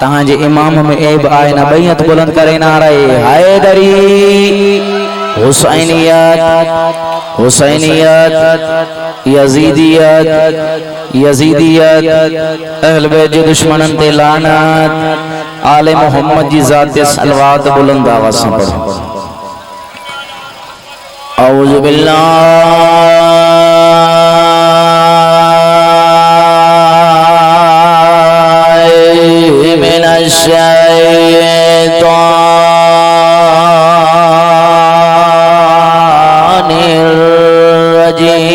तहां जे इमाम में ऐब आए ना बैयत बुलंद करे नारे हैदरी हुसैनियत हुसैनियत यजीदियत यजीदियत अहले बैत जे दुश्मनन ते लानत आले मोहम्मद जी जात सलवात बुलंद आवाज से पढ़ो औज़ु बिल्लाहि मिनश शैतानिर रजीम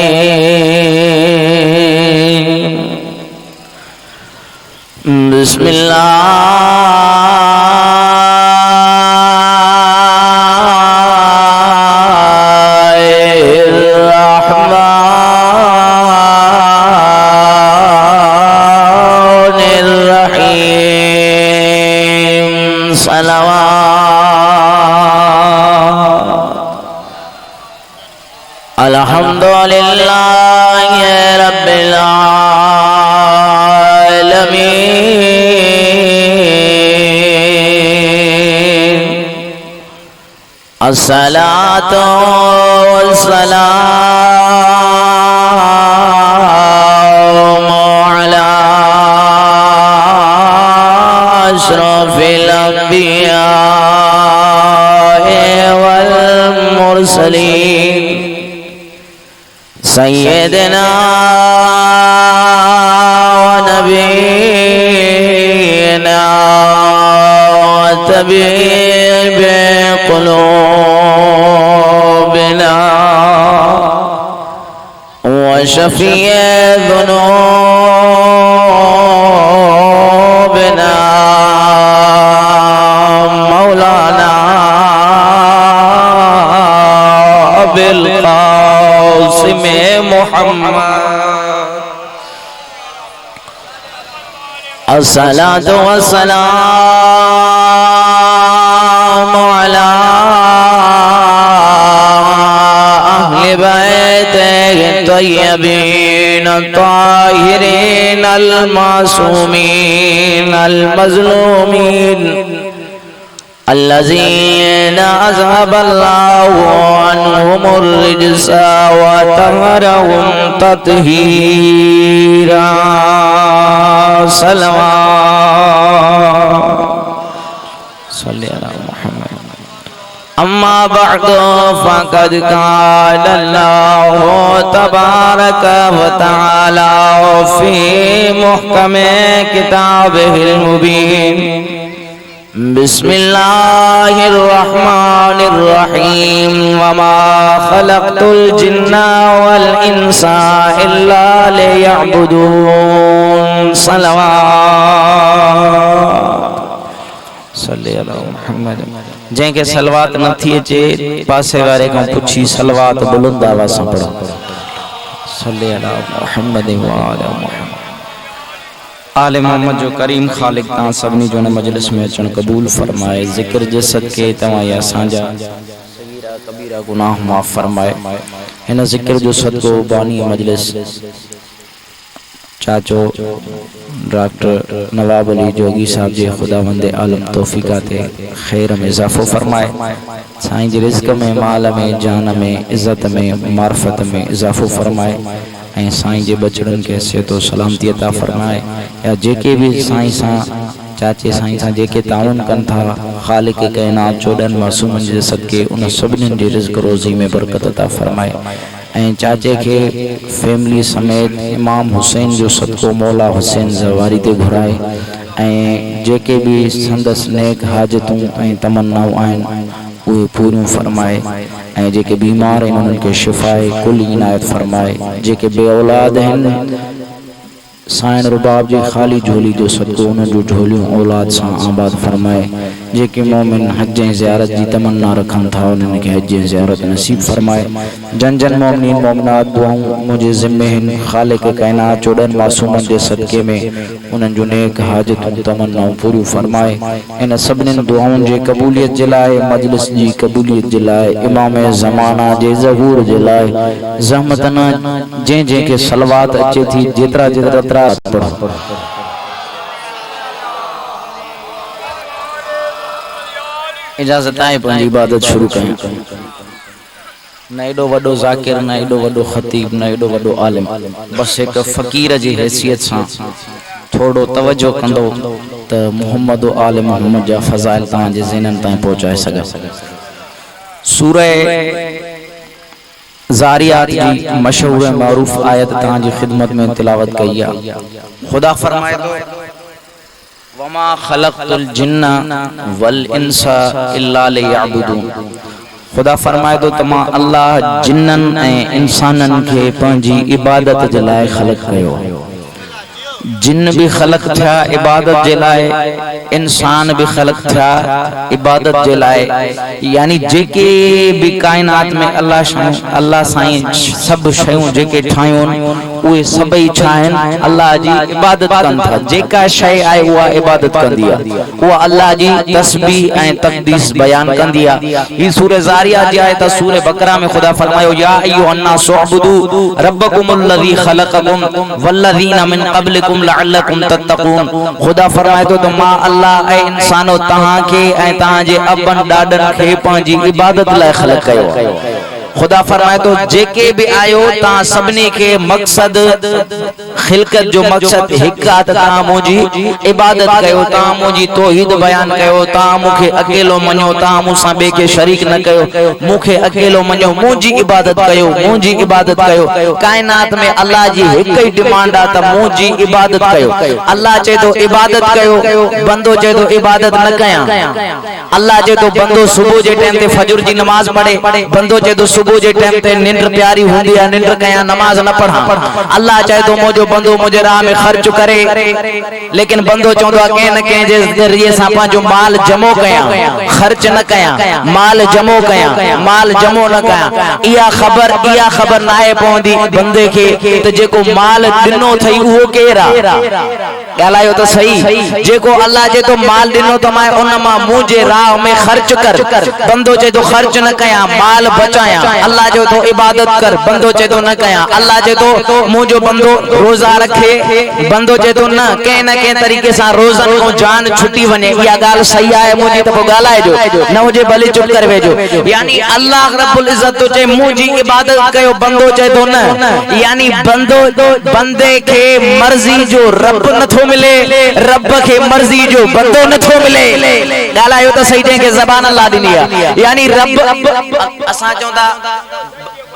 बिस्मिल्लाह अल्हम्दुलिल्लाहि रब्बिल आलमीन अस्सलातु वस्सलामु अला अशरफिल अंबिया वल मुरसलीन सय्यदना व नबीना व तबीब क़ुलूबिना व शफ़ीअ ज़ुनूबिना मौलाना अबिल क़ासिम मुहम्मद अस्सलातु वस्सलामु अला अहले बैतिहि तय्यबीन ताहिरीन अल मासूमीन अल मज़लूमीन अल्लज़ीना अज़हबल्लाहु अन्हुमुर रिज्सा व तहरहुम तत्हीरा सल्लल्लाहु अलैहि मुहम्मद अम्मा बअदु फ़क़द क़ाल अल्लाहु तबारक व तआला फ़ी मुहकम किताबिहिल मुबीन बिस्मिल्लाहिर्रहमानिर्रहीम वमा खलक़तुल जिन्ना वल इंसा इल्ला लियअबुदून सल्लल्लाहु अलैहि मुहम्मद जंहिंखे सलवात न थी अचे पासे वारे खां पुछी सलवात बुलंद आवाज़ सां पढ़ो सल्लल्लाहु अलैहि मुहम्मद व आले मुहम्मद आले मोहम्मद जो करीम खालिक ता सबनी जो मजलिस में अचण कबूल फरमाए जिक्र जे सदके तवा या सांजा सगीरा कबीरा गुनाह माफ फरमाए इन जिक्र जो सदको बानी मजलिस चाचो डॉक्टर नवाब अली जोगी साहब जी खुदावंद आलम तौफीकाते खैर में इजाफो फरमाए साईं जी रिज़्क़ में माल में जान में इज्जत में मार्फत में इजाफो फरमाए ऐं साईं जे बचड़न के सेहत सलामती अता फरमाए या जेके भी साईं सां चाचे साईं सां जेके ताउन कन था खालिक कायनात चोडन मासूमन जे सदके उन सभिनीनि जी रिज़्क़ रोज़ी में बरकत अता फरमाए ऐं चाचे के फैमिली समेत इमाम हुसैन जो सदको मौला हुसैन ज़वारी ते घुराए ऐं जेके भी संदस नेक हाजतूं ऐं तमन्नाऊं आहिनि उहे पूरियूं फरमाए ऐं जेके बीमार आहिनि उन्हनि खे शिफ़ाए कुल इनायत फरमाए जेके बे औलाद आहिनि साईं रुबाब जी खाली झोली जो सदको उन जो झोलियों औलाद सां आबाद फरमाए जेके मोमिन हज ऐं ज़ियारत जी तमन्ना रखनि था उन्हनि खे हज ऐं ज़ियारत नसीब फरमाए जन जन मोमिनीन मोमिनात दुआऊं मुंहिंजे ज़िम्मे आहिनि खालिक कायनात चोॾहनि मासूमनि जे सदके में उन्हनि जो नेक हाजतूं तमन्नाऊं पूरियूं फरमाए इन सभिनीनि दुआउनि जे क़बूलियत जे लाइ मजलिस जी क़बूलियत जे लाइ इमाम ज़माना जे ज़हूर जे लाइ ज़हमतन जंहिं जंहिंखे सलवात अचे थी जेतिरा जेतिरा पढ़ो इजाजत आहे पंहिंजी इबादत शुरू कयूं। न एॾो वॾो ज़ाकिर, न एॾो वॾो ख़तीब, न एॾो वॾो आलिम, बस एक फ़कीर जी हैसियत सां थोड़ो तवज्जो कंदो त मोहम्मद आल मोहम्मद जा फ़ज़ाइल तव्हांजे ज़हननि ताईं पहुचाए सघां। सूरह ज़ारियात जी मशहूर मारूफ आयत तव्हांजी ख़िदमत में तिलावत कई आहे। खुदा फरमाए थो वमा ख़लक़तुल जिन्ना वल इंसा इल्ला लियअबुदून। खुदा फरमाए थो त मां अल्लाह जिन्ननि ऐं इंसाननि खे पंहिंजी इबादत जे लाइ ख़लक़ कयो। जिन भी ख़लक़ थिया इबादत जे लाइ, इंसान भी ख़लक़ थिया इबादत जे लाइ। यानी जेके भी कायनात में अल्लाह साईं सभु शयूं जेके ठाहियूं उहे सभई छा आहिनि, अल्लाह जी इबादत कनि था। जेका शइ आहे उहा इबादत कंदी आहे, उहा अल्लाह जी तस्बीह ऐं तक़दीस बयान कंदी आहे। ही सूरह ज़ारियात जी आयत। सूरह बकरा में खुदा फरमायो या अय्युहन्नास उअबुदू रब्बकुमुल्लज़ी ख़लक़कुम वल्लज़ीना मिन क़ब्लिकुम लअल्लकुम तत्तक़ून। खुदा फरमाए थो त मां अल्लाह ऐं इंसानो तव्हांखे ऐं तव्हांजे अबनि ॾाॾनि खे पंहिंजी इबादत लाइ ख़लक़ कयो। खुदा फरमाए थो जेके भी आयो तव्हां सभिनी खे मक़सद ख़िलक़त जो मक़सद हिकु आहे त तव्हां मुंहिंजी इबादत कयो, तव्हां मुंहिंजी तौहीद बयान कयो, तव्हां मूंखे अकेलो मञो, तव्हां मूंसां ॿिए खे शरीक न कयो, मूंखे अकेलो मञो, मुंहिंजी इबादत कयो, मुंहिंजी इबादत कयो। कायनात में अल्लाह जी हिकु ई डिमांड आहे त मुंहिंजी इबादत कयो। अल्लाह चए थो इबादत कयो, बंदो चए थो इबादत न कयां। अल्लाह चए थो बंदो सुबुह जे टाइम ते फजर जी नमाज पढ़े, बंदो चए थो सुबह जे टाइम ते निंड प्यारी होंदी है, निंड कया, नमाज न पढ़ा। अल्लाह चाहे तो मुझो बंदो मुझे राह में खर्च करे, लेकिन बंदो चौंदो के न के जे जरिए से पांजो माल जमो कया, खर्च न कया, माल जमो कया, माल जमो न कया। इया खबर ना है पौंदी बंदे के तो जेको माल दिनो थई वो केरा गालायो तो सही। जेको अल्लाह जे तो माल दिनो तो मैं उनमा मुझे राह में खर्च कर, बंदो जे तो खर्च न कया, माल बचाया। अल्लाह जो तो इबादत कर, बंदो चे तो न कया। अल्लाह जे तो मुझो बंदो रोजा रखे, बंदो चे तो न के तरीके से रोजन को जान छुटी वने। या गाल सही है मुझे तो गालाए जो न मुझे भले चुप कर वेजो। यानी अल्लाह रब्बुल इज्जत तो चे मुझी इबादत कयो, बंदो चे तो न। यानी बंदे के मर्जी जो रब न थो मिले, रब के मर्जी जो बंदो न थो मिले। गालायो तो सही थे के ज़बान अल्लाह दिनी है। यानी रब असा चौंदा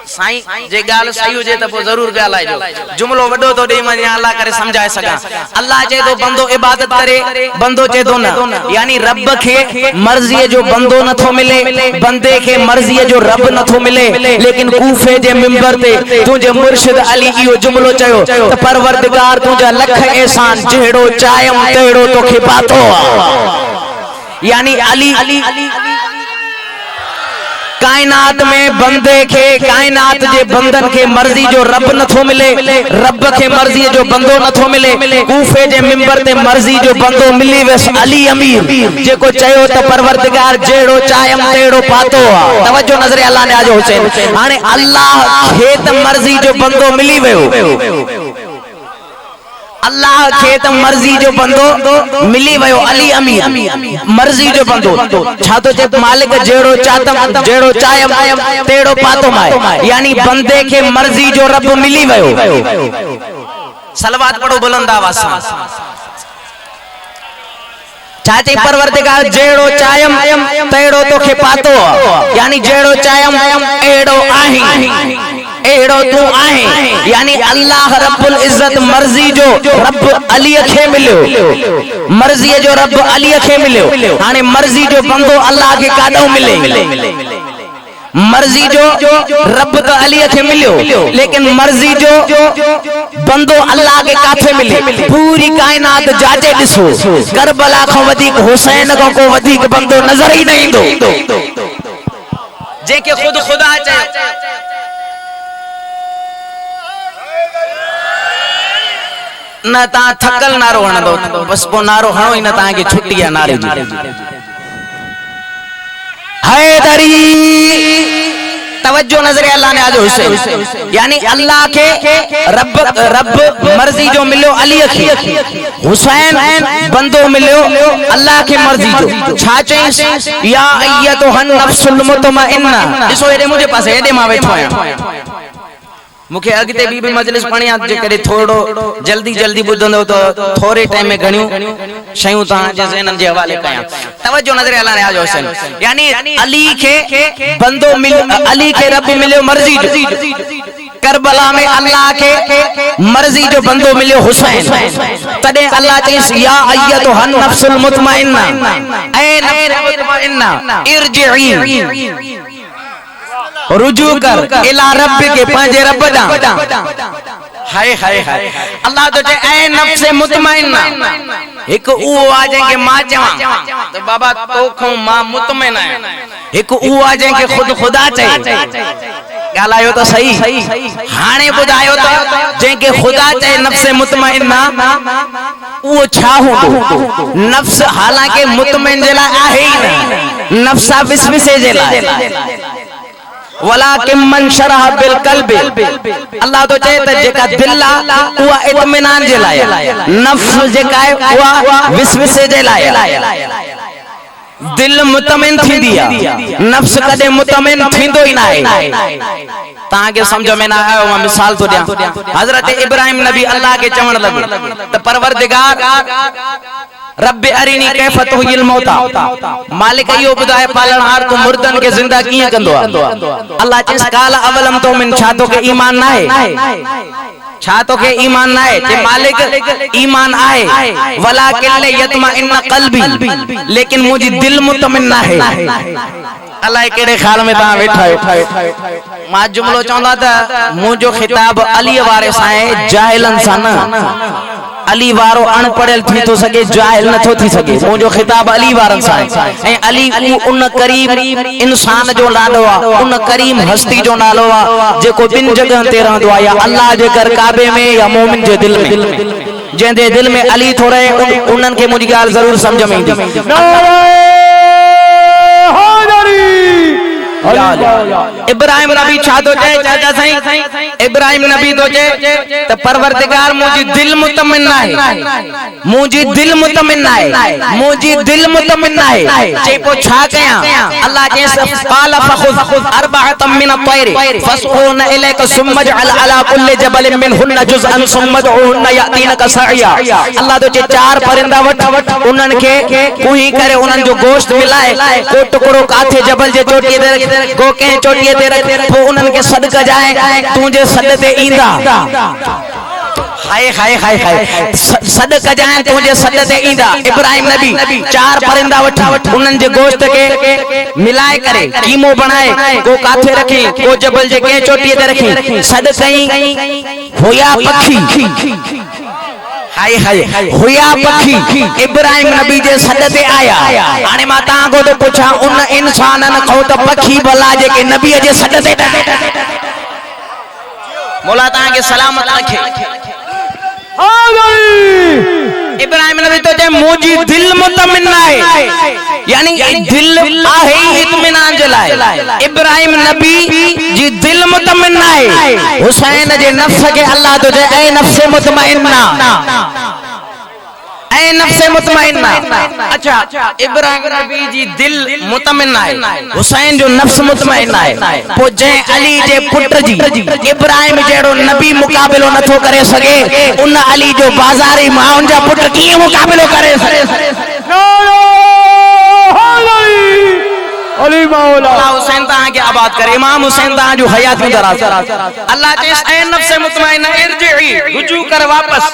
साईं जे गाल सही हुजे त पो जरूर गालाइजो। जुमलो वडो तो दे मैं अल्लाह करे समझाए सका। अल्लाह जे तो बंदो इबादत करे, बंदो चे तो न। यानी रब के मर्जी जो बंदो न थो मिले, बंदे के मर्जी जो रब न थो मिले। लेकिन कूफे जे मिंबर ते तुझे मुर्शिद अली इयो जुमलो चयो त परवरदिगार तुझा लख एहसान जेड़ो चायम तेड़ो तोखे पातो। यानी अली कायनात में बंदे के कायनात जे बंदन के मर्जी जो रब न थो मिले, रब के मर्जी जो बंदो न थो मिले। कूफे जे मिंबर ते मर्जी जो बंदो मिली वस अली अमीर जेको चयो त परवरदिगार जेड़ो चायम तेड़ो पातो। तवज्जो नजर अल्लाह ने आज हुसैन हाने अल्लाह के त मर्जी जो बंदो मिली वयो, अल्लाह के त मर्जी जो बंदो मिली वयो। अली अमीर मर्जी जो बंदो छा तो जे मालिक जेड़ो चातम जेड़ो चायम तेड़ो पातो माए। यानी बंदे के मर्जी जो रब मिली वयो। सलवात पढ़ो बुलंद आवाज से। चाचे परवरदिगार जेड़ो चायम तेड़ो तोखे पातो। यानी जेड़ो चायम एड़ो आही, एड़ो तू आहे। यानी अल्लाह रब्बुल इज्जत मर्जी जो रब अली खे मिलियो, मर्जी जो रब अली खे मिलियो। हाने मर्जी जो बंदो अल्लाह के काडो मिले, मर्जी जो रब तो अली खे मिलियो, लेकिन मर्जी जो बंदो अल्लाह के काथे मिले। पूरी कायनात जाचे दिसो, करबला को वधिक हुसैन को वधिक बंदो नजर ही नहीं दो जेके खुद खुदा चाहे। न ता थकल नारो हणंदो, बस पो नारो हणो ही न ताके छुट्टी है नारे जी। हैदरी तवज्जो नजर अल्लाह ने आज हुसैन यानी अल्लाह के रब मर्जी जो मिलो अली खे, हुसैन बंदो मिलो अल्लाह के मर्जी जो। छा चईंस या अय्यतुहन नफ्सुल मुतमइन्ना। ॾिसो हेॾे मुंहिंजे पासे, हेॾे मां वेठो आहियां, मुखे अगते भी मजलिस पढ़ी जे करे थोड़ो जल्दी जल्दी बुधंदो तो थोड़े टाइम में घणियों शयूं तहां जे ज़हन जे हवाले कया। तवज्जो नजर अल्लाह ने आज हुसैन यानी अली के बंदो मिल, अली के रब मिलो मर्जी जो। करबला में अल्लाह के मर्जी जो बंदो मिलो हुसैन, तदे अल्लाह चईस या अय्यतुहन नफ्सुल मुतमइन्ना ऐ नफ्स मुतमइन्ना इरजिई, रुजू कर इला रब के, पंहिंजे रब ॾांहुं। हाय हाय हाय अल्लाह तो चए ऐ नफ्स मुतमइन्ना, हिक उहो आ जंहिंखे मां चवां तो बाबा तोखो मां मुतमइन आहियां, हिक उहो आ जंहिंखे खुद खुदा चए। ॻाल्हायो तो सही, हाणे ॿुधायो तो जंहिंखे खुदा चए नफ्स मुतमइन्ना उहो छा हूंदो? नफ्स हालांकि मुतमइन जे लाइ आहे ई न, नफ्सा विसविसे जे लाइ। वलाकिन मन शरह बिल कल्बि, अल्लाह तो चए त जेका दिल आ उहा इत्मीनान जे लाइ, नफ्स जेका आहे उहा विसविसे जे लाइ। दिल मुतमिन थींदी आहे, नफ्स कदे मुतमिन थींदो ही ना आहे। तां के समझ में ना आयो, मैं मिसाल तो दियां। हजरत इब्राहिम नबी अल्लाह के चवण लगे त परवरदिगार रब्बे अरिनी कैफ तुहिल मौता, मालिक इहो ॿुधाए पालनहार तू मुर्दन के जिंदा कीअं कंदो आहे। अल्लाह चइस काल अवलम तो मिन, छा तो के ईमान ना है, छा तो के ईमान ना है? ते मालिक ईमान आए, वलाकिन यतमइन्न क़ल्बी, लेकिन मुझी दिल मुतमिन ना है। अल्लाह केड़े ख्याल में ता वेठा हो। मां जुमलो चवंदा त मुंहिंजो खिताब अली वारे सां आहे, जाहिलन सां न। अली वारो अनपढ़ियल थी तो सके, जाहिल न थो थी सके। मुंहिंजो खिताब अली वारन सां आहे ऐं अली उन करीम इंसान जो नालो आहे, उन करीम हस्ती जो नालो आहे जेको ॿिन जगहनि ते रहंदो आहे, या अल्लाह जे घर काबे में या मोमिन जे दिल में। जंहिंजे दिल में अली थो रहे उन्हनि खे मुंहिंजी ॻाल्हि ज़रूर सम्झ में ईंदी। इब्राहिम नबी छा तो चए चाचा साईं, इब्राहिम नबी तो चए त परवरदिगार मुझी दिल मुतमिन ना है, मुझी दिल मुतमिन ना है, मुझी दिल मुतमिन ना है। चे पो छा कया? अल्लाह चए काल फखुद अरबअतम मिन अत-तैर फसउन इलैक सुम्मा जअल अला कुल्लि जबलिन मिनहुन जुज़अन सुम्मा दउन यातीनक सअया। अल्लाह तो चए चार परिंदा वठ, उन्हनि खे कुही करे उन्हनि जो गोश्त मिलाए को टुकड़ो काथे जबल जे चोटी ते रख, को के चोटी ते रख, तो उन्हनि खे सॾ कजाए, तुंहिंजे सॾ ते ईंदा। हाय हाय हाय हाय सॾ कजाए, तुंहिंजे सॾ ते ईंदा। इब्राहिम नबी चार परिंदा वठ, उन्हनि जे गोश्त के मिलाए करे कीमो बनाए, को काथे रखी, को जबल जे के चोटी ते रखी, सॾ कई हुया पखी। हाय हाय हुया पखी इब्राहिम नबी जे सॾ ते आया। हाणे मां तव्हां को तो पुछां, उन इंसाननि खां त पखी भला जेके नबीअ जे सॾ ते मौला तव्हां खे सलामत रखे। इब्राहिम नबी तो चए मुझी दिल मुतमिन है, यानी दिल आहे इत्मीनान जे लाइ। इब्राहिम नबी जी दिल मुतमिन है, हुसैन जे नफ्स के अल्लाह तो चए ऐ नफ्स मुतमइन्ना, ऐ नफ्स मुतमइन्ना। अच्छा इब्राहिम नबी जी दिल मुतमिन है, हुसैन जो नफ्स मुतमइन है। पो जे अली जे पुट जी इब्राहिम जेड़ो नबी मुकाबिलो नथो करे सके, उन अली जो बाजारी माउन जा पुट कीअं मुकाबिलो करे सके? अली मौला हुसैन तां के आबाद करे, इमाम हुसैन तां जो हयात में दराज। अल्लाह चेस ऐ नफ्स मुतमइन्ना इरजिई, रुजू कर वापस,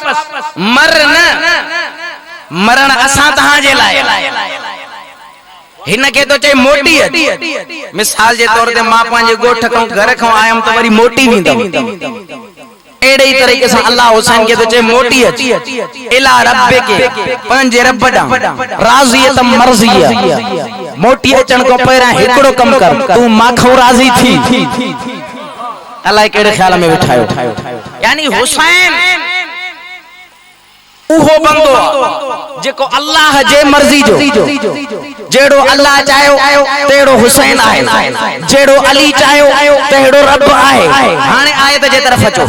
मर न मरण असां तहां जे लाइ। हिन के तो चए मोटी, मिसाल जे तौर ते मां पंहिंजे ॻोठ खां घर खां आयम त वरी मोटी वेंदम। एड़े ही तरीके से अल्लाह हुसैन के तो चए मोटी इला रब्बे के, पंहिंजे रब ॾांहुं राज़ियत मर्ज़िया। मोटी अचण खां पहिरां हिकिड़ो कम कर, तू माखो राज़ी थी। अल्लाह कहिड़े ख्याल में बिठायो? यानी हुसैन उहो बंदो जेको अल्लाह जे मर्जी जो जेड़ो अल्लाह चायो तेड़ो हुसैन आहे, जेड़ो अली चायो तेड़ो रब आहे। हाने आयत जे तरफ अचो।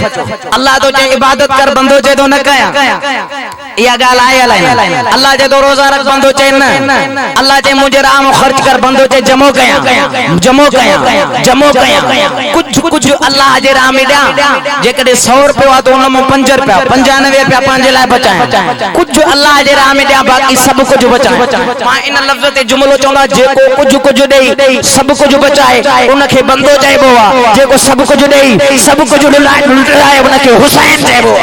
अल्लाह तो चे इबादत कर बंदो चे तो न कया, या गाल आहे अलाए। अल्लाह जे तो रोजा रख बंदो चे न, अल्लाह चे मुझे राम खर्च कर बंदो चे जमो कया जमो कया जमो कया। कुछ कुछ अल्लाह जे राह में ॾियां, जेकॾहिं 100 रुपया तो उन में 5 रुपया 95 रुपया पंहिंजे लाइ बचाए। कुछ अल्लाह जे राह में ॾियां, बाक़ी सब कुछ बचाए। मां इन लफ्ज़ ते जुमलो चवंदा, जेको कुछ कुछ ॾेई सब कुछ बचाए उनखे बंदो चइबो आहे। जेको सब कुछ ॾेई सब कुछ लुटाए उनखे हुसैन चइबो।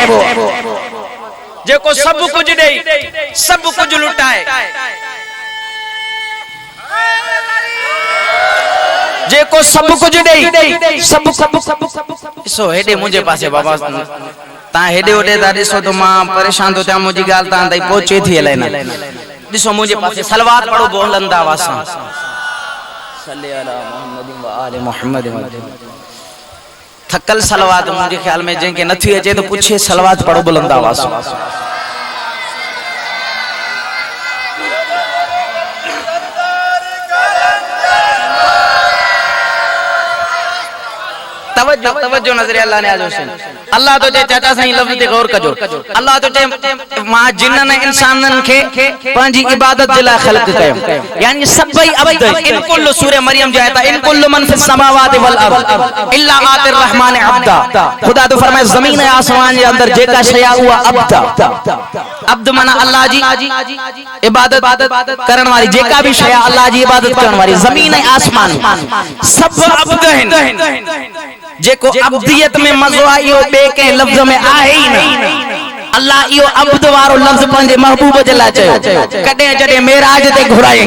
जेको सब कुछ ॾेई सब कुछ लुटाए, जेको सब कुछ ॾेई सब ॾिसो हेॾे मुंहिंजे पासे बाबा ता हेॾे होॾे ता ॾिसो तो मां परेशान तो थियां। मुंहिंजी ॻाल्हि तां ताईं पहुचे थी हले न। ॾिसो मुंहिंजे पासे सलवात पढ़ो बोलंदा आवाज़ सां, सल्ले अला मुहम्मद व आले मुहम्मद। थकल सलवात मुंहिंजे ख्याल में जंहिंखे नथी अचे तो पुछे सलवात पढ़ो बुलंद आवाज़ सां। तवज्जो नजर अल्लाह ने आज हुसैन। अल्लाह तो चे चाचा साईं लफ्ज़ ते गौर कजो। अल्लाह तो चे मां जिन्नन इंसानन खे पंहिंजी इबादत जे लाइ ख़ल्क़ कयो, यानी सभई अब्द। इन कुल्लु सूरह मरियम जो आयत, इन कुल्लु मन फिस समावाति वल अर्द इल्ला आतिर रहमान अब्दा। खुदा तो फरमाए ज़मीन ऐं आसमान जे अंदर जेका शय उहा अब्द। अब्द माना अल्लाह जी इबादत करण वाली, जेका भी शय अल्लाह जी इबादत करण वाली। ज़मीन ऐं आसमान सब अब्द आहिनि। जेको अब्दियत में मज़ो आहे इहो ॿिए कंहिं लफ़्ज़ में आहे ई न। अल्लाह इहो अब्द वारो लफ़्ज़ पंहिंजे महबूब जे लाइ चयो, कॾहिं जॾहिं मेराज ते घुराई।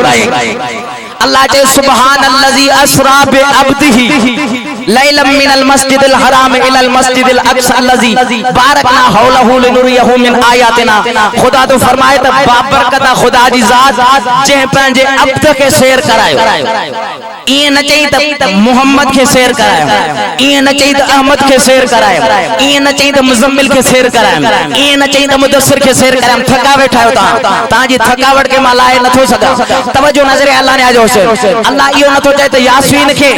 अल्लाह चयो सुब्हानल्लज़ी अस्रा बि अब्दिही लैलम मिनल मस्जिदिल हराम इलल मस्जिदिल अक़सा अल्लज़ी बारकना हौलहु लिनुरियहु मिन आयातिना। खुदा तो फरमाए त बाबरकत खुदा जी ज़ात जंहिं पंहिंजे अब्द खे शेर करायो। इएं न चई त मोहम्मद खे शेर करायो, इएं न चई त अहमद खे शेर करायो, इएं न चई त मुज़म्मिल खे शेर करायो, इएं न चई त मुदस्सिर खे शेर करायो। थका वेठा आहियो तव्हांजी थकावट खे मां लाहे नथो सघां। तवज्जो नज़र अल्लाह ने आज हुसैन। अल्लाह इहो नथो चए त यासीन खे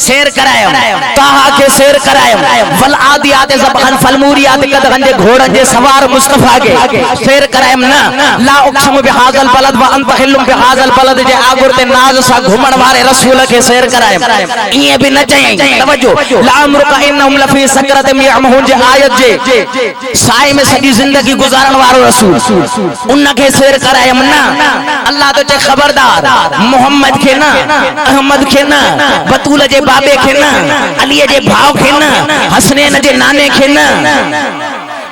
शेर करायो, ताहा खे शेर करायो, वल आदियात ज़बहन फल मूरियात कदहन जे घोड़न जे सवार मुस्तफा खे शेर करायो। न ला उक़समु बिहाज़ल बलद व अंत हिल्लुम बिहाज़ल बलद जे आगुर ते नाज़ सां घुमण वारे रसूल के शेर कराए। इए भी न चई। तवज्जो ला अमरुका इन्नहुम लफी सकरतिम यअमहुन जे आयत जे साए में सॼी जिंदगी गुजारण वारो रसूल उन के शेर कराए। न अल्लाह तो चे खबरदार मोहम्मद के न, अहमद के न, बतूल जे बाबे के न, अली जे भाव के न, हसनैन जे नाने के न,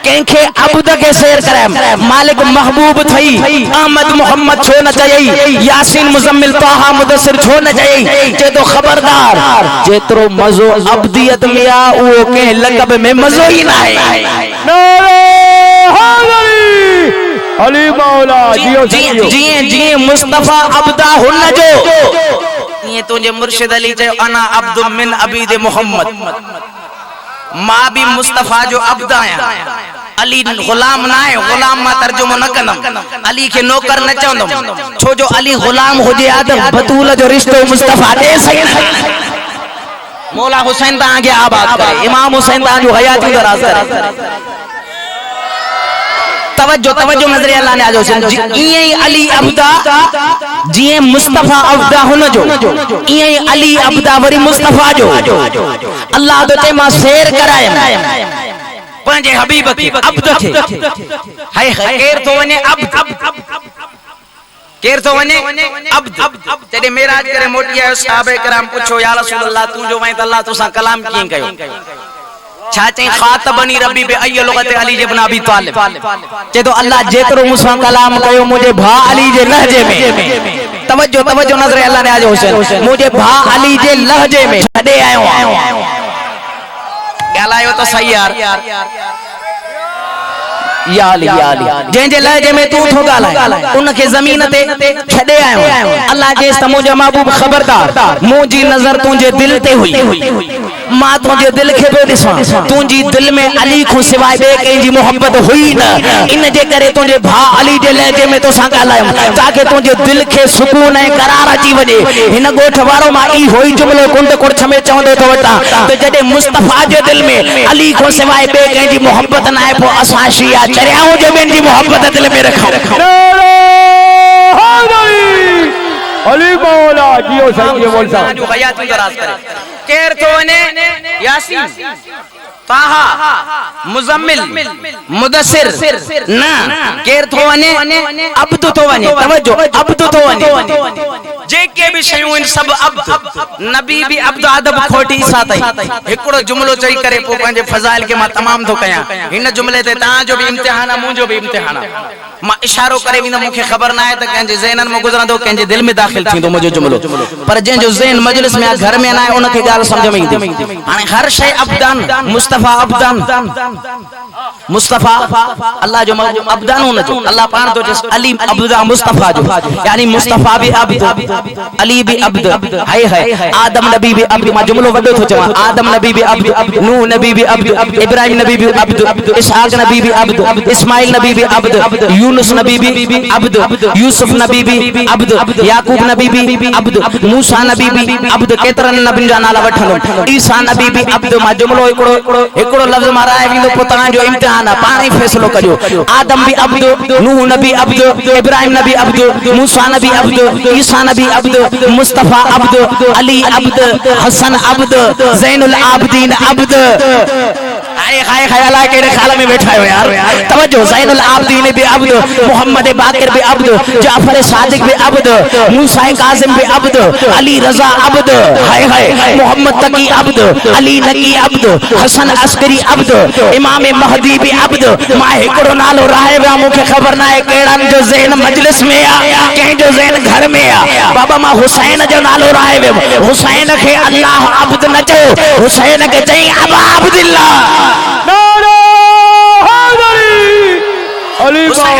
कंहिंखे अब्द के शेर कराए। मालिक महबूब थई अहमद मोहम्मद छो न चई, यासीन मुज़म्मिल ताहा मुदस्सिर छो न चई। जे तो खबरदार जेतरो मज़ो अब्दियत में आ उहो के लक़ब में मज़ो ही ना है। अली मौला जियो जिए मुस्तफा अब्दा हुन जो ये तुझे मुर्शिद अली चयो अना अब्दु मिन अबीद मोहम्मद। मां भी मुस्तफा जो अब्द आया, अली गुलाम ना है। गुलाम मां तर्जुमो न कंदम, अली के नौकर न चवंदम, छो जो अली गुलाम हुजे आदम बतूल जो रिश्तो मुस्तफा दे सके। मौला हुसैन ता आगे आबाद करे, इमाम हुसैन ता जो हयाती दराज करे। तवज्जो नजर अल्लाह ने आज हुसैन इए अली अब्दा जिए मुस्तफा अब्दा हुन जो इए अली अब्दा वरी मुस्तफा जो। अल्लाह तो ते मां शेर कराए पंहिंजे हबीब खे अब्द खे। हाय केर तो वने अब्द, केर तो वने अब्द। जॾहिं मेराज करे मोटी आयो सहाबे कराम पुछो या रसूल अल्लाह तू जो वई त अल्लाह तोसां कलाम कीअं कयो? छा चई खातबनी रब्बी बे अय लुगत अली इब्न अबी तालिब। जे तो अल्लाह जेतरो मूंसां कलाम कयो मुझे भा अली जे लहजे में। तवज्जो नजर अल्लाह ने आज हुसैन मुझे भा अली जे लहजे में छॾे आयो। ॻाल्हायो त सही यार। या अली जंहिंजे लहजे में तू थो ॻाल्हाए उनखे ज़मीन ते छॾे आयो। अल्लाह जे त मुंहिंजो महबूब खबरदार मुंहिंजी नज़र तुंहिंजे दिल ते हुई, मां तुझे दिल के पे दिसा तुझी दिल में अली को सिवाय बे कहीं जी मोहब्बत हुई ना इन जे करे तुझे भा अली जे लहजे में तो सा गालायम ताकि तुझे दिल के सुकून ए करार अची वने इन गोठ वारो मा ई होई जुमलो कुंड कुड़ छमे चवंदो तो वटा तो जडे मुस्तफा जे दिल में अली को सिवाय बे कहीं जी मोहब्बत ना है पो असा शिया चरियाओ जे बेन जी मोहब्बत दिल में रखो अली मौला जियो सही बोल सा जो हयात दराज करे केर तो वने यासीन ताहा मुजम्मिल मुदस्सिर ना केर तो वने अब्दु तो वने तवज्जो अब्दु तो वने जे के भी शयूं इन सब अब्द नबी भी अब्द अदब खोटी साथई एकड़ो जुमलो चई करे पो पंजे फजाइल के मा तमाम तो कया इन जुमले ते ता जो भी इम्तिहान मुजो भी इम्तिहान मा इशारो करे विन मुखे खबर ना है त कंजे ज़हनन में गुजरंदो कंजे दिल में दाखिल थींदो मुजो जुमलो पर जे जो ज़हन मजलिस में घर में ना है उनके गाल समझ में ईंदी हाने हर शय अब्दान मुस्तफा अब्दान मुस्तफा अल्लाह जो अब्दान न जो अल्लाह पान तो जिस अली अब्दा मुस्तफा जो यानी मुस्तफा भी अब्द अली भी अब्द हाय हाय आदम नबी भी अब्द मा जुमलो वडो तो चवा आदम नबी भी अब्द नूह नबी भी अब्द इब्राहिम नबी भी अब्द इसहाक नबी भी अब्द इस्माइल नबी भी अब्द यूनुस नबी भी अब्द यूसुफ नबी भी अब्द याकूब नबी भी अब्द मूसा नबी भी अब्द केतरन नबी जा नाला वठंदो ईसा नबी भी अब्द मा जुमलो एकड़ो लफ्ज मारा है विंदो पुता जो इम्तिहान पानी फैसलो करियो आदम भी अब्द नूह नबी अब्द इब्राहिम नबी अब्द मूसा नबी अब्द ईसा नबी अब्द मुस्तफा अब्द अली अब्द हसन अब्द ज़ैनुल आबिदीन अब्द हाय हाय ख्याल के ख्याल में बैठा हो यार तवज्जो ज़ैनुल आबिदीन भी अब्द मोहम्मद बाकिर भी अब्द जाफर सादिक भी अब्द मूसा कासिम भी अब्द अली रजा अब्द हाय हाय मोहम्मद तकी अब्द अली नकी अब्द हसन अस्करी अब्द इमाम महदी भी अब्द मा एकड़ो नालो राहे वा मुखे खबर ना है केड़ा जो ज़हन मजलिस में आ कहीं जो ज़हन घर में आ बाबा मा हुसैन जो नालो राहे वे हुसैन के अल्लाह अब्द न चो हुसैन के चई अबा अब्दुल्लाह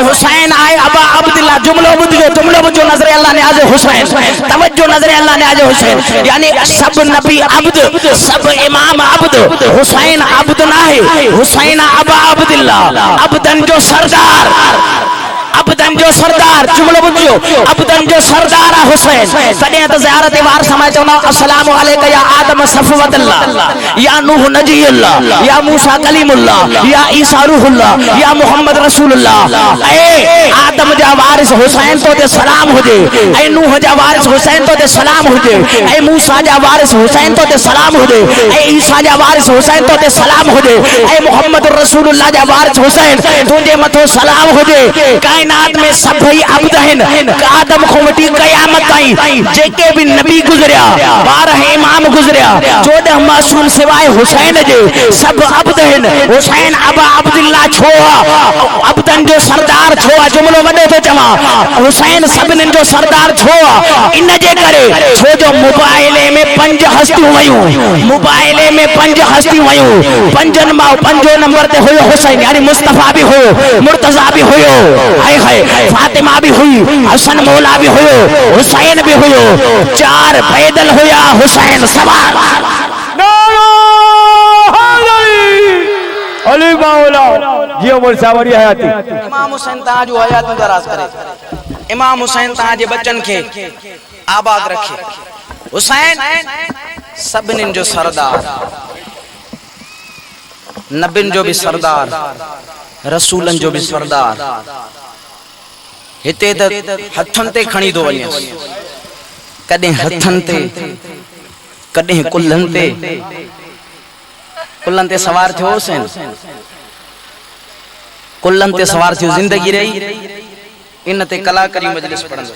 हुसैन आए अबा अब्दुल्लाह जुमलो बुझो नजर अल्लाह ने आज हुसैन तवज्जो नजर अल्लाह ने आज हुसैन यानी सब नबी अब्द सब इमाम अब्द हुसैन अब्द ना है हुसैन अबा अब्दुल्लाह अब्दन जो सरदार जुमलो बुझो अब्दन जो सरदार हुसैन सदे त ज़ियारत वार समय चवना अस्सलाम अलैका या आदम सफवतल्लाह या नूह नजीउल्लाह या मूसा कलीमुल्लाह या ईसा रूहुल्लाह या मोहम्मद रसूलुल्लाह ए आदम जा वारिस हुसैन तो ते सलाम हुजे ए नूह जा वारिस हुसैन तो ते सलाम हुजे ए मूसा जा वारिस हुसैन तो ते सलाम हुजे ए ईसा जा वारिस हुसैन तो ते सलाम हुजे ए मोहम्मद रसूलुल्लाह जा वारिस हुसैन तुझे मथो सलाम हुजे कायनात में सभई अब्द हैं आदम को वठी कयामत ताईं जेके भी नबी गुजरिया 12 इमाम गुजरिया 14 मासूम सिवाय हुसैन जे सब अब्द हैं हुसैन अबा अब्दुल्लाह छो अब्दन जो सरदार छो जुमलो वडो तो चवा हुसैन सबन जो सरदार छो इन जे करे छो जो मोबाइले में 5 हस्तियों वयूं पंजन मा पंजो नंबर ते हुयो हुसैन यानी मुस्तफा भी हुयो मुर्तजा भी हुयो हाय हाय फातिमा भी हुई हसन मौला भी हुयो हुसैन भी हुयो 4 पैदल हुया हुसैन सवार अली मौला जियो बोल सावरी हयाती इमाम हुसैन ता जो हयात दराज करे इमाम हुसैन ता जे बच्चन के आबाद रखे हुसैन सबनिन जो सरदार नबिन जो भी सरदार रसूलन जो भी सरदार हिते त हथन ते खणी दो वने कदे हथन ते कदे कुल्हन ते सवार थियो हुसैन कुल्हन ते सवार थियो जिंदगी रही इन ते कलाकारी मजलिस पढ़ंदो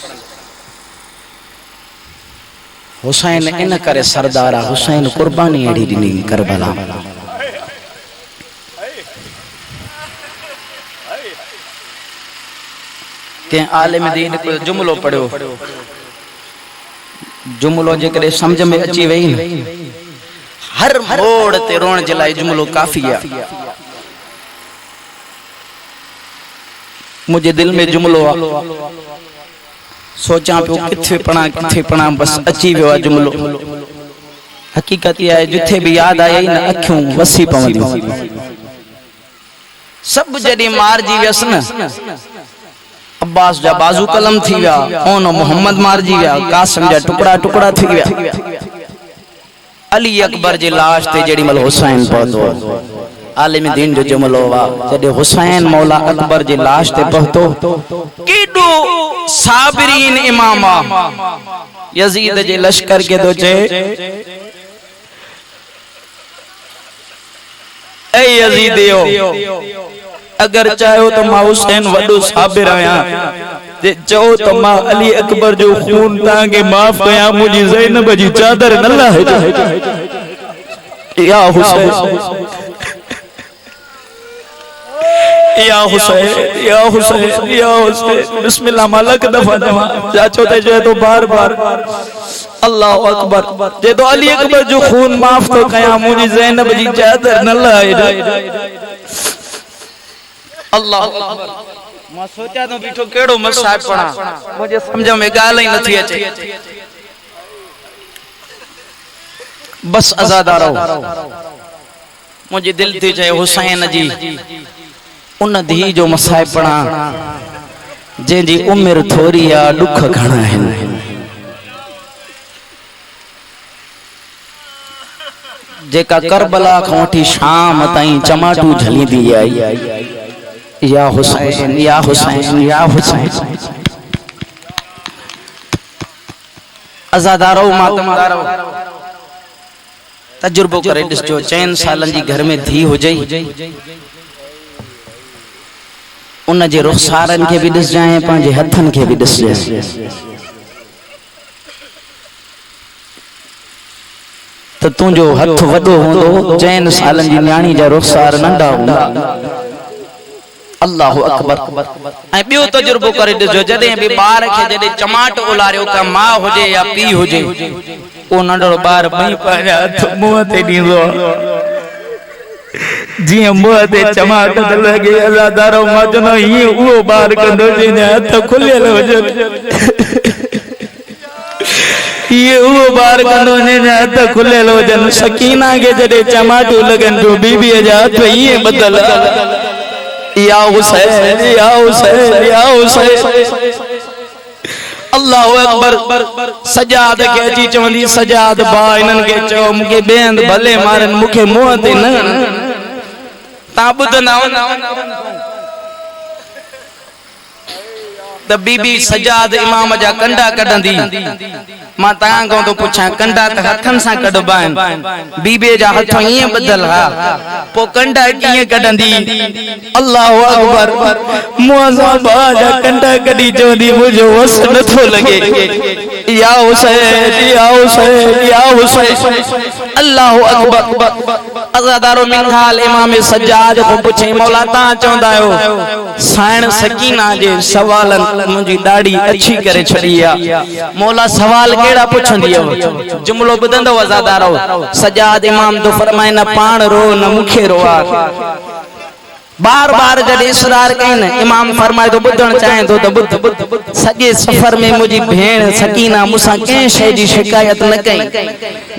हुसैन इन करे सरदारा हुसैन कुर्बानी एड़ी दिनी करबला के आलिम दीन को जुमलो पढ़ो जुमलो जेकरे समझ में अची वई हर मोड़ ते रोण जे लाइ जुमलो काफी है मुझे दिल में जुमलो सोचा पियो किथे पढ़ा बस अची वियो जुमलो हकीकत यह है जिथे भी याद आए न अखियों वसी पवंदियूं सब जॾहिं मारजी वियसि न अब्बास जा बाजू कलम थी विया ओन मोहम्मद मारजी विया कासिम जा टुकड़ा टुकड़ा थी विया अली अकबर जी लाश ते जेडी मल हुसैन पहुतो आलिम दीन जो जुमलो वा जॾहिं हुसैन मौला अकबर जी लाश ते पहुतो केडो साबिरीन इमाम यजीद जे लश्कर के दो चे ए यजीदियो अगर चाहो तो मां हुसैन वडो साबिर आया जे चाहो तो मां अली अकबर जो खून तांगे माफ कया मुजी ज़ैनब जी चादर न लाहे या हुसैन या हुसैन या हुसैन या हुसैन बिस्मिल्लाह मालक दफा दवा चाचो ते जो तो बार बार अल्लाह अकबर जे तो अली अकबर जो खून माफ तो कया मुजी ज़ैनब जी चादर न लाहे अल्लाह मां सोचा तो बीठो केड़ो मसाब पढ़ा मुझे समझ में गाल ही नथी अचे बस आजादारो मुझे दिल थी चाहे हुसैन जी उन धी जो मसाब पढ़ा जे जी उम्र थोड़ी आ दुख घणा है जेका करबला खोटी शाम ताई चमाटू झली दी आई या हुसैन या हुसैन या हुसैन आजादारो मातमदारो तजुर्बो करे दिसजो चैन सालन जी घर में धी हो जाई उन जे रुखसारन के भी दिस जाए पांजे हथन के भी दिस जाए तो तुंजो हथ वडो होंदो चैन सालन जी न्याणी जा रुखसार नंढा हुंदा अल्लाह अकबर ऐ बियो तजुर्बो करे दिसजो जदे भी बार के जदे चमाट उलारियो का मां होजे या पी होजे ओ नंढड़ो बार पई पाया हथ मुंह ते दींदो जी मुंह ते चमाट लगे आजादारो मजनो ही वो बार कंदो जिने हथ खुलियल होजे ये वो बार कंदो ने हथ खुलियल होजन सकीना के जदे चमाटू लगन तो बीबी जा हथ ये बदल या हुसैन या हुसैन या हुसैन अल्लाह अकबर सजाद के अची चवंदी सजाद बा इनन के चो मुके बेंद भले मारन मुखे मुंह ते न ता बुधना त बीबी सजाद इमाम जा कंडा कढंदी मां तां को तो पुछा कंडा त हथन सा कढबान बीबे जा हथ ये बदल हा पो कंडा किए कढंदी अल्लाह अकबर मुआजा बाजा कंडा कढी जोदी मुझे वस न थो लगे या हुसैन या हुसैन या हुसैन अल्लाह अकबर अज़ादारो मिनहाल इमाम सज्जाद को पूछे मौला ता चोंदा हो साइण सकीना जे सवालन मुजी दाढ़ी अच्छी करे छड़िया मौला सवाल केड़ा पुछंदी हो जुमलो बुधंदो अज़ादारो सज्जाद इमाम तो फरमाए न पाण रो न मुखे रोआ बार बार जब इसरार कइन इमाम फरमाए तो बुधण चाहे तो बुध सजे सफर में मुजी भेण सकीना मुसा के शे जी शिकायत न कई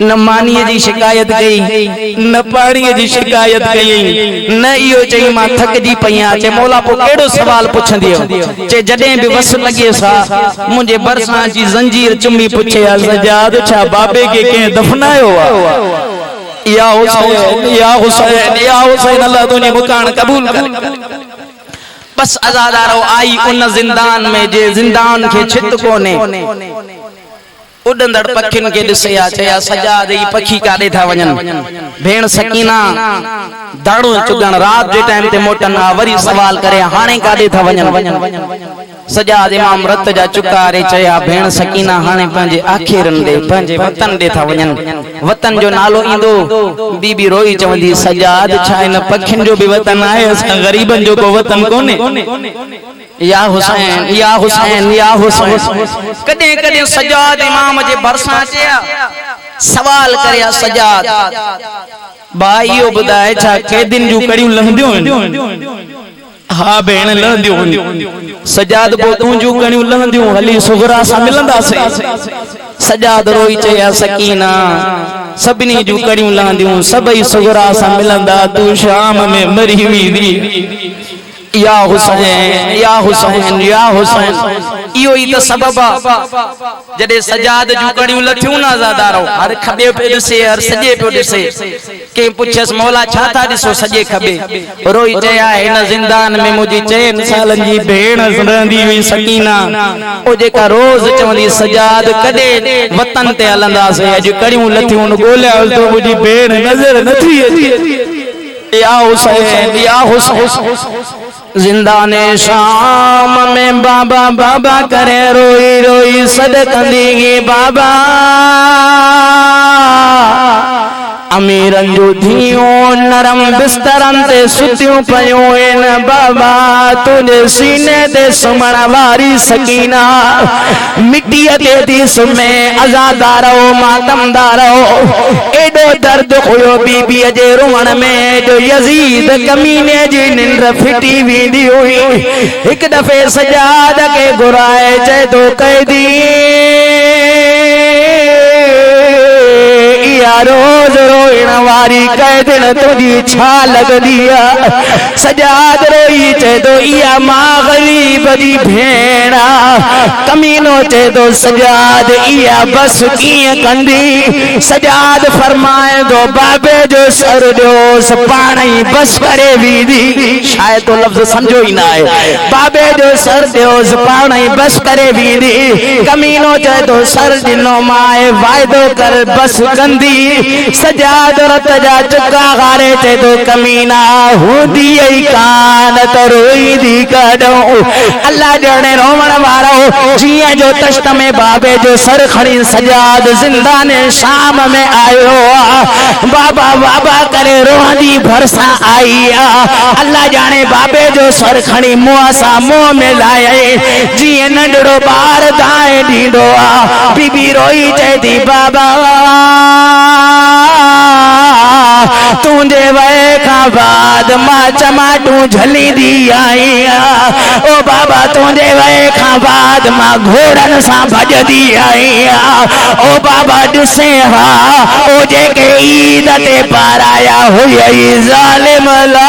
न मानी जी शिकायत कई न पानी जी शिकायत कई न इयो चई मां थक जी पया चे मौला पो केड़ो सवाल पुछंदी हो चे जडे भी वस लगे सा मुझे बरसा जी जंजीर चुमी पुछे सजाद छा बाबे के के दफनायो या हुसैन या हुसैन या हुसैन अल्लाह तूने मुकान कबूल कर बस आजादारो आई उन जिंदान में जे जिंदान के छित कोने उडंदड़ पखिन के दिसया चया सजाद ई पखी काडे था वजन भेण सकीना दाड़ो चुगण रात जे टाइम ते मोटन वरी सवाल करे हाने काडे था वजन सजाद इमाम रत जा चुकारे चया भेण सकीना हाने पंजे आखिरन दे पंजे वतन दे था वजन वतन जो नालो इंदो बीबी रोई चवंदी सजाद छा इन पखिन जो भी वतन आए अस गरीबन जो को वतन कोने या हुसैन या हुसैन या हुसैन कदे कदे सजाद इमाम जे बरसा चया सवाल करया सजाद भाईयो बुधाए छा के दिन जो कड़ियो लंघदियो हाँ भेण लहंदियो सजाद पो तू जो कणियो लहंदियो हली सुगरा सा मिलंदा से सजाद रोई चया सकीना सभिनी जूं कड़ियूं लहंदियूं सभई सुगरा सां मिलंदा तू शाम में मरी वेंदी या हुसैन या हुसैन या हुसैन इहो ई त सबब जॾहिं सजाद जूं कड़ियूं लथियूं न आज़ादारो हर खबे पे ॾिसे हर सॼे पियो ॾिसे कंहिं पुछियसि मौला छा था ॾिसो सॼे खबे रोई चया हिन ज़िंदान में मुंहिंजी 4 सालनि जी भेण रहंदी हुई सकीना ओ जेका रोज़ चवंदी सजाद कॾहिं वतन ते हलंदासीं अॼु कड़ियूं लथियूं ॻोल्हिया तो मुंहिंजी भेण नज़र नथी अचे या हुसैन या हुसैन जिंदाने शाम में बाबा बाबा करे रोई रोई सदकंदी बाबा अमीरन जो धियों नरम बिस्तरन ते सुतियों पयूं इन बाबा तुझे सीने ते सुमण वारी सकीना मिट्टीअ ते थी सुमे अज़ादारो मातमदारो एडो दर्द हुयो बीबीअ जे रुअण में जो यजीद कमीने जी निंड फिटी वेंदी हुई हिक दफ़े सजाद के घुराए चए तो कैदी रोज रोइण वारी कैदिन तुझी छा लगदी सजाद रोई चए तो इया मां गरीब जी भेण कमीनो चए तो सजाद इया बस कीअं कंदी सजाद फरमाए दो बाबे जो सर ॾियोसि पाण ई बस करे वेंदी शायद तो लफ्ज़ समझो ही ना है बाबे जो सर ॾियोसि पाण ई बस करे वेंदी कमीनो चए तो सर ॾिनो माए वाइदो कर बस कंदी सजाद रत जा चुका गारे चे तो कमीना हूंदी ई कान त रोईंदी कॾों अल्लाह ॼणे रोवण वारो जीअं जो तश्त में बाबे जो सर खणी सजाद ज़िंदाने शाम में आयो बाबा बाबा करे रोहंदी भरसा आई अल्लाह जाने बाबे जो सर खणी मुंह सां मुंह में लाए जीअं नंढड़ो ॿार दाए ॾींदो बीबी रोई चए थी बाबा तुझे वए का बाद मां चमाटू झली दी आई ओ बाबा तुझे वए का बाद मां घोड़न सा भजदी आई ओ बाबा ॾिसे हा ओ जेके ईद ते पाराया हुई जालिम ला